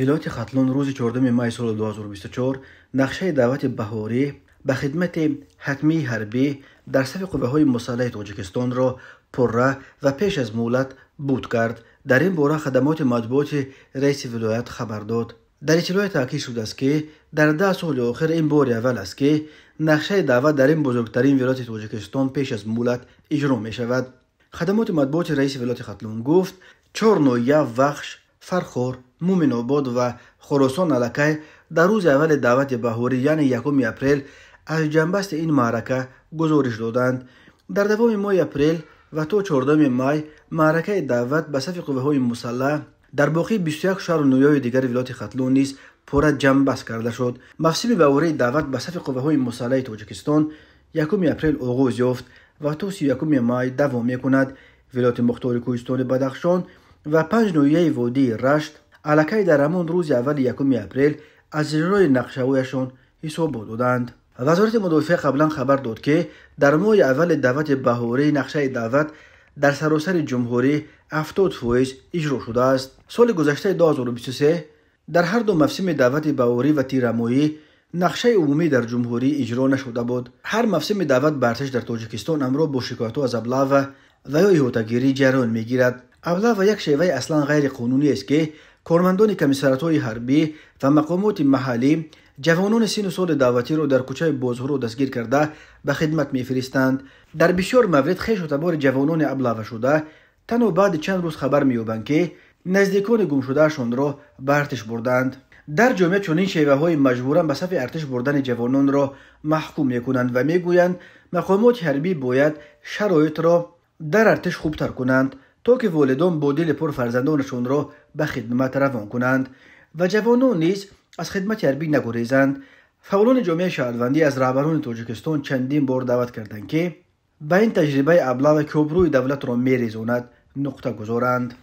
ولایت ختلون روز 14 مای سال 2024 نقشه دعوت بهاری به خدمت حتمی حربی در صف قوه‌های مسلح تاجیکستان را پرره و پیش از مهلت بود کرد. در این باره خدمات مطبوعات رئیس ولایت خبر داد. در اطلاع تاکید شده است که در 10 سال آخر این بار اول است که نقشه دعوت در این بزرگترین ولایت تاجیکستان پیش از مهلت اجرا می شود. خدمات مطبوعات رئیس ولایت ختلون گفت 4 نویه وخش، فرخور، مومن آباد و خراسان علکه در روز اول دعوت بهاری یعنی 1 اپریل از جنبست این معرکه گزارش دادند. در دوام ماه اپریل و تا 14 مای معرکه دعوت به صف قوه‌های مسلح در باقی 21 شهر و نویای دیگر ولایت ختلون نیز پر جنبست کرده شد. مفصل بهاری دعوت به صف قوه‌های مسلح تاجیکستان 1 اپریل آغاز یافت و تا 31 مای دوام می‌کند. ولایت مختار کوهستان بدخشان و 5 نویه وادی رشت علکه در همان روز اول 1 اپریل از اجرای نقشه‌هایشان حساب دادند. وزارت مدافع قبلا خبر داد که در ماه اول دعوت بهاری نقشه دعوت در سراسر جمهوری 70% اجرا شده است. سال گذشته 2023 در هر دو موسم دعوت بهاری و تیرمایی نقشه عمومی در جمهوری اجرا نشده بود. هر موسم دعوت به ارتش در تاجیکستان همراه با شکایت‌ها از ابله و یا احاطه‌گیری جریان می‌گیرد. ابله یک شیوه اصلا غیر قانونی است که کارمندان کمیسریات‌های حربی و مقامات محلی جوانان سن و سال دعوتی را در کوچه بازها دستگیر کرده به خدمت می‌فرستند. در بسیار موارد خویش و تبار جوانان ابله شده تنها بعد چند روز خبر می‌یابند که نزدیکان گم شدهشان را به ارتش بردند. در جامعه چنین شیوه‌های مجبوراً به صف ارتش بردن جوانان را محکوم می‌کنند و می‌گویند مقامات حربی باید شرایط را در ارتش خوبتر کنند تا که والدان با دل پر فرزندانشان را به خدمت روان کنند و جوانان نیز از خدمت حربی نگریزند. فعالان جامعه شهروندی از رهبران تاجیکستان چندین بار دعوت کردند که به این تجربه ابله و کبروی دولت را می‌ریزاند نقطه گذارند.